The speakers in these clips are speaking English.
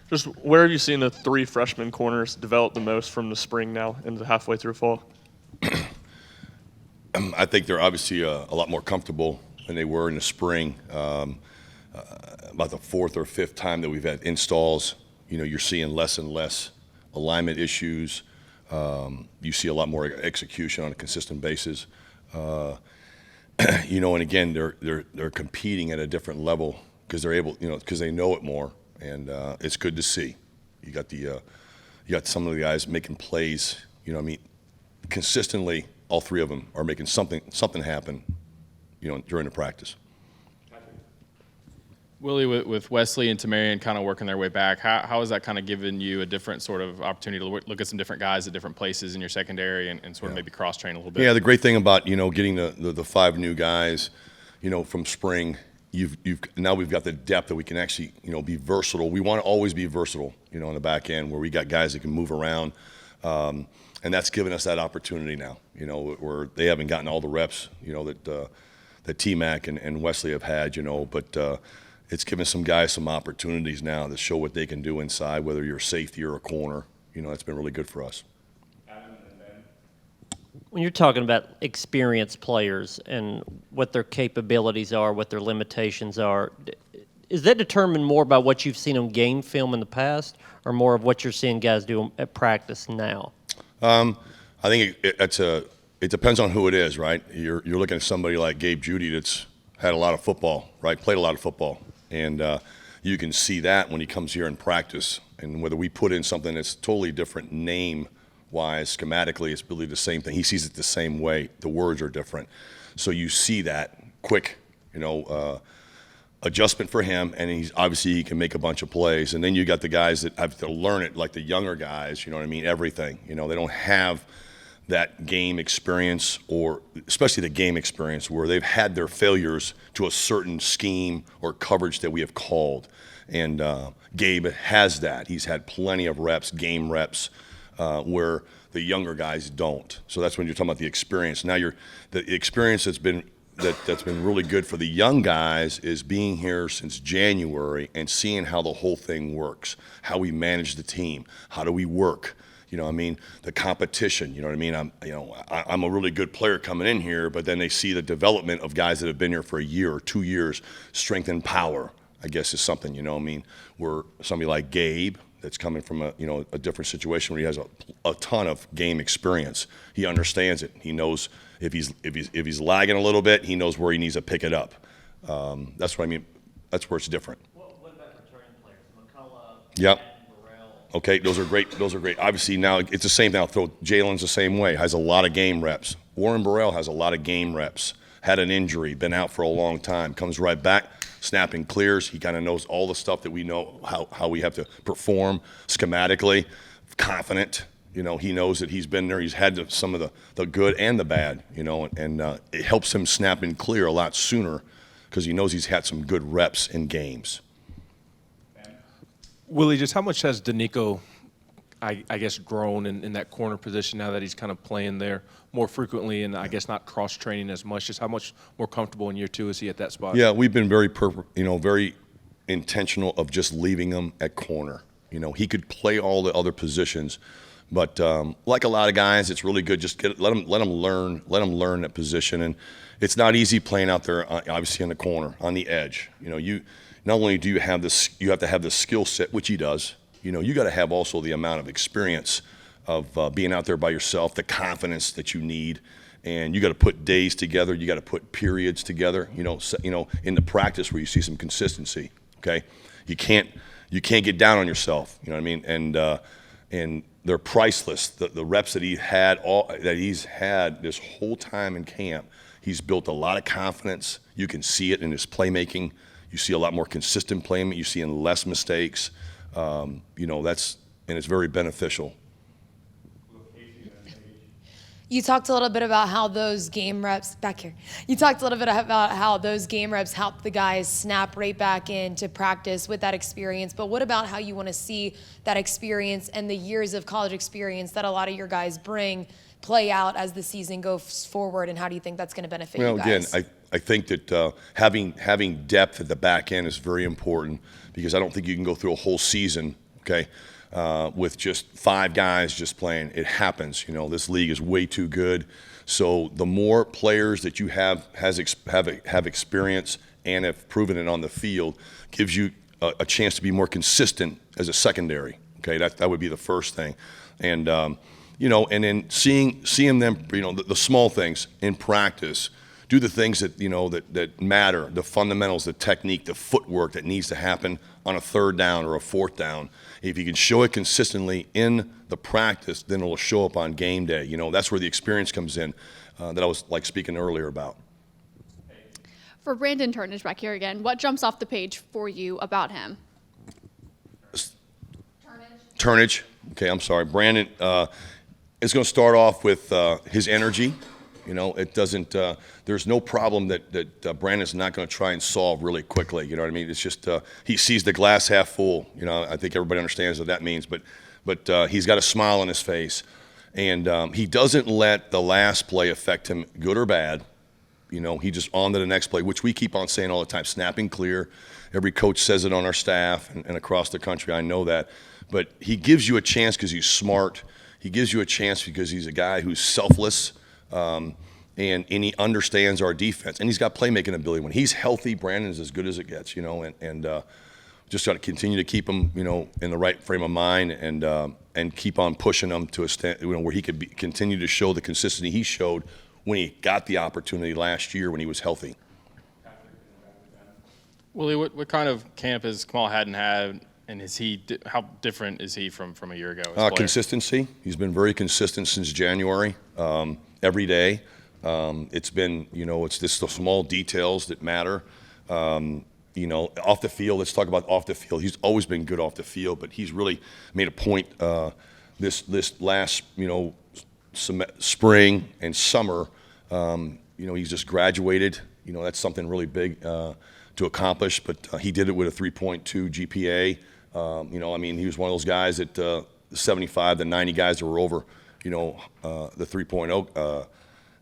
Just where have you seen the three freshman corners develop the most from the spring now into halfway through fall? I think they're obviously a lot more comfortable than they were in the spring. About the fourth or fifth time that we've had installs, you're seeing less and less alignment issues. You see a lot more execution on a consistent basis. And again, they're competing at a different level because they're able, because they know it more, and it's good to see. You got some of the guys making plays. Consistently, all three of them are making something happen, during the practice. Willie, with Wesley and Tamarian kind of working their way back, how has that kind of given you a different sort of opportunity to look at some different guys at different places in your secondary and sort of maybe cross-train a little bit? Yeah, the great thing about, getting the five new guys, from spring, now we've got the depth that we can actually, be versatile. We want to always be versatile, on the back end where we got guys that can move around. And that's given us that opportunity now, where they haven't gotten all the reps, that T-Mac and Wesley have had, but it's given some guys some opportunities now to show what they can do inside, whether you're a safety or a corner. It's been really good for us. When you're talking about experienced players and what their capabilities are, what their limitations are, is that determined more by what you've seen on game film in the past or more of what you're seeing guys do at practice now? I think it depends on who it is, right? You're looking at somebody like Gabe Judy that's had a lot of football, right? Played a lot of football. And you can see that when he comes here in practice. And whether we put in something that's totally different name-wise, schematically, it's really the same thing. He sees it the same way. The words are different. So you see that quick, adjustment for him, and he can make a bunch of plays. And then you got the guys that have to learn it, like the younger guys, everything. They don't have that game experience, or especially the game experience where they've had their failures to a certain scheme or coverage that we have called. And Gabe has that. He's had plenty of reps, game reps, where the younger guys don't. So that's when you're talking about the experience. Now the experience that's been really good for the young guys is being here since January and seeing how the whole thing works, how we manage the team, how do we work. The competition, I'm a really good player coming in here, but then they see the development of guys that have been here for a year or 2 years. Strength and power, I guess, is something, where somebody like Gabe that's coming from a different situation where he has a ton of game experience. He understands it. He knows if he's lagging a little bit, he knows where he needs to pick it up. That's what I mean. That's where it's different. What about returning players? McCullough, Yep. Okay, those are great. Obviously, now it's the same thing. I'll throw Jalen's the same way. Has a lot of game reps. Warren Burrell has a lot of game reps. Had an injury, been out for a long time. Comes right back, snapping clears. He kind of knows all the stuff that we know, how we have to perform schematically. Confident. He knows that he's been there. He's had some of the good and the bad, and it helps him snap and clear a lot sooner because he knows he's had some good reps in games. Willie, just how much has Danico, I guess, grown in that corner position now that he's kind of playing there more frequently and I guess not cross-training as much? Just how much more comfortable in year two is he at that spot? Yeah, we've been very intentional of just leaving him at corner. He could play all the other positions, but like a lot of guys, it's really good. Just let him learn that position, and it's not easy playing out there, obviously on the corner, on the edge. Not only do you have this, you have to have the skill set, which he does. You got to have also the amount of experience of being out there by yourself, the confidence that you need, and you got to put days together. You got to put periods together. In the practice where you see some consistency. Okay, you can't get down on yourself. You know what I mean? And they're priceless. The reps that he's had this whole time in camp, he's built a lot of confidence. You can see it in his playmaking. You see a lot more consistent playing. You see less mistakes. And it's very beneficial. You talked a little bit about how those game reps back here. You talked a little bit about how those game reps help the guys snap right back into practice with that experience. But what about how you want to see that experience and the years of college experience that a lot of your guys bring play out as the season goes forward? And how do you think that's going to benefit you guys? Again, I think that having depth at the back end is very important because I don't think you can go through a whole season, okay, with just 5 guys just playing. It happens. You know, this league is way too good. So the more players that you have experience and have proven it on the field gives you a chance to be more consistent as a secondary. Okay, that would be the first thing, and you know, and then seeing them, you know, the small things in practice, do the things that, you know, that matter, the fundamentals, the technique, the footwork that needs to happen on a 3rd down or a 4th down. If you can show it consistently in the practice, then it will show up on game day. You know, that's where the experience comes in that I was like speaking earlier about. For Brandon Turnage back here again, what jumps off the page for you about him? Turnage. Okay, I'm sorry. Brandon is going to start off with his energy. You know, it doesn't. There's no problem that Brandon's not going to try and solve really quickly. You know what I mean? It's just he sees the glass half full. You know, I think everybody understands what that means. But he's got a smile on his face, and he doesn't let the last play affect him, good or bad. You know, he just on to the next play, which we keep on saying all the time, snapping clear. Every coach says it on our staff and across the country. I know that. But he gives you a chance because he's smart. He gives you a chance because he's a guy who's selfless, and he understands our defense. And he's got playmaking ability. When he's healthy, Brandon's as good as it gets, you know, and just got to continue to keep him, you know, in the right frame of mind and keep on pushing him to a stand, you know, where he could continue to show the consistency he showed when he got the opportunity last year when he was healthy. Willie, what kind of camp has Kamal Hadden had, and how different is he from a year ago? As a player? Consistency. He's been very consistent since January, every day. It's been, you know, it's just the small details that matter. You know, off the field, let's talk about off the field. He's always been good off the field, but he's really made a point this last, you know, spring and summer. You know, he's just graduated. You know, that's something really big to accomplish, but he did it with a 3.2 GPA. You know, I mean, he was one of those guys that 75 to 90 guys that were over, you know, the 3.0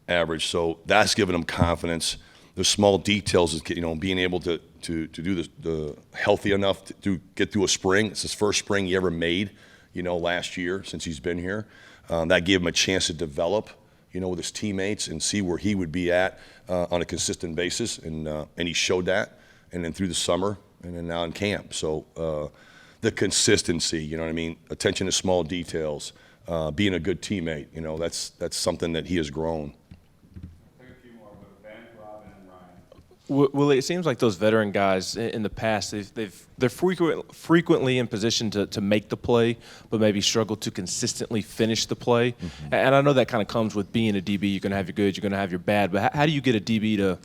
average. So that's given him confidence. The small details is, you know, being able to do the healthy enough to get through a spring. It's his first spring he ever made, you know, last year since he's been here. That gave him a chance to develop, you know, with his teammates and see where he would be at on a consistent basis, and he showed that. And then through the summer, and then now in camp. So the consistency, you know what I mean? Attention to small details, being a good teammate, you know, that's something that he has grown. Willie, it seems like those veteran guys in the past, they're frequently in position to make the play, but maybe struggle to consistently finish the play. Mm-hmm. And I know that kind of comes with being a DB. You're going to have your good, you're going to have your bad. But how do you get a DB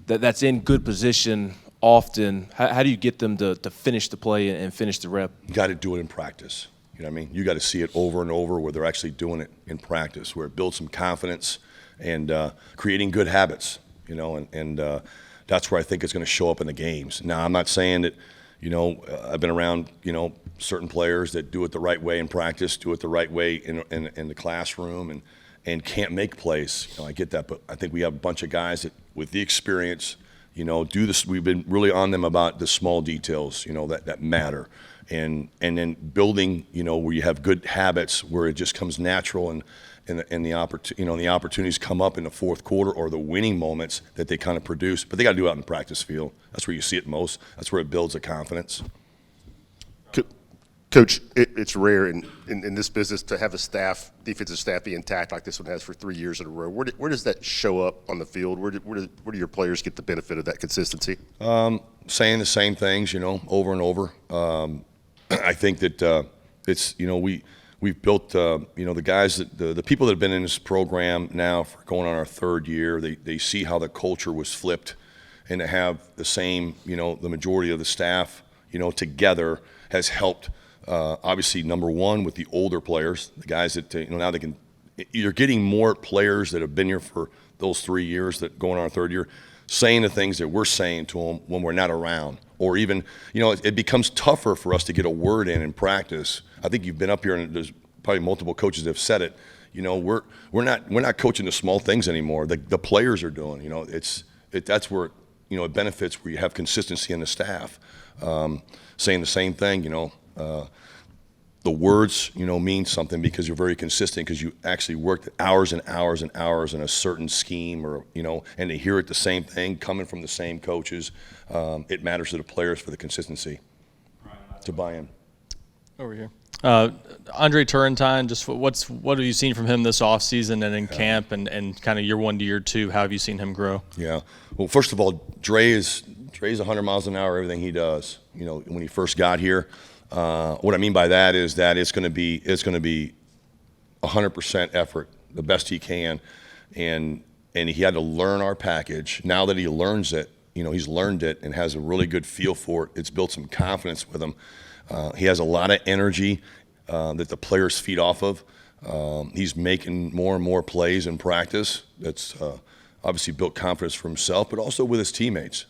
that's in good position often? How do you get them to finish the play and finish the rep? You got to do it in practice. You know what I mean? You got to see it over and over where they're actually doing it in practice, where it builds some confidence and creating good habits, you know, and that's where I think it's going to show up in the games. Now, I'm not saying that, you know, I've been around, you know, certain players that do it the right way in practice, do it the right way in the classroom and can't make plays. You know, I get that, but I think we have a bunch of guys that, with the experience, you know, do this. We've been really on them about the small details, you know, that matter, and then building, you know, where you have good habits, where it just comes natural, and the opportunities come up in the fourth quarter or the winning moments that they kind of produce. But they got to do it out in the practice field. That's where you see it most. That's where it builds the confidence. Coach, it's rare in this business to have a defensive staff be intact like this one has for 3 years in a row. Where does that show up on the field? Where do your players get the benefit of that consistency? Saying the same things, you know, over and over. I think that it's, you know, we've built, you know, the guys, the people that have been in this program now for going on our 3rd year, they see how the culture was flipped, and to have the same, you know, the majority of the staff, you know, together has helped. Obviously, number one, with the older players, the guys that, you know, now you're getting more players that have been here for those 3 years that going on our 3rd year, saying the things that we're saying to them when we're not around. Or even, you know, it becomes tougher for us to get a word in practice. I think you've been up here, and there's probably multiple coaches that have said it. You know, we're not coaching the small things anymore. The players are doing. You know, that's where, you know, it benefits where you have consistency in the staff, saying the same thing. You know, the words, mean something because you're very consistent because you actually worked hours and hours and hours in a certain scheme or, and to hear it the same thing coming from the same coaches, it matters to the players for the consistency to buy in. Over here. Andre Turrentine, just what have you seen from him this offseason and in camp and kind of year 1 to year 2? How have you seen him grow? Yeah. Well, first of all, Dre's 100 miles an hour, everything he does. When he first got here, what I mean by that is that it's going to be 100% effort, the best he can, and he had to learn our package. Now that he learns it, he's learned it and has a really good feel for it. It's built some confidence with him. He has a lot of energy that the players feed off of. He's making more and more plays in practice. That's obviously built confidence for himself, but also with his teammates.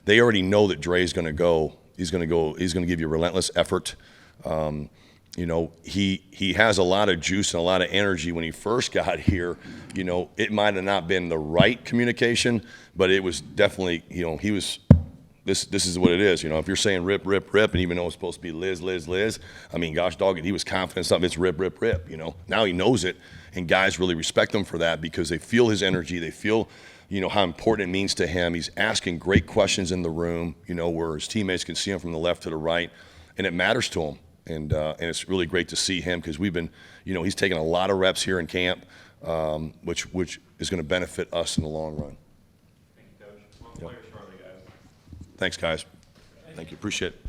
They already know that Dre's going to go. He's going to go. He's going to give you relentless effort. He has a lot of juice and a lot of energy. When he first got here, it might have not been the right communication, but it was definitely, he was. This is what it is. If you're saying rip, rip, rip, and even though it's supposed to be Liz, Liz, Liz, I mean, gosh dog it, he was confident something. It's rip, rip, rip. Now he knows it, and guys really respect him for that because they feel his energy. They feel, how important it means to him. He's asking great questions in the room, where his teammates can see him from the left to the right, and it matters to him. And it's really great to see him because we've been, he's taken a lot of reps here in camp, which is going to benefit us in the long run. Thank you, Coach. Thanks, guys. Thank you. Appreciate it.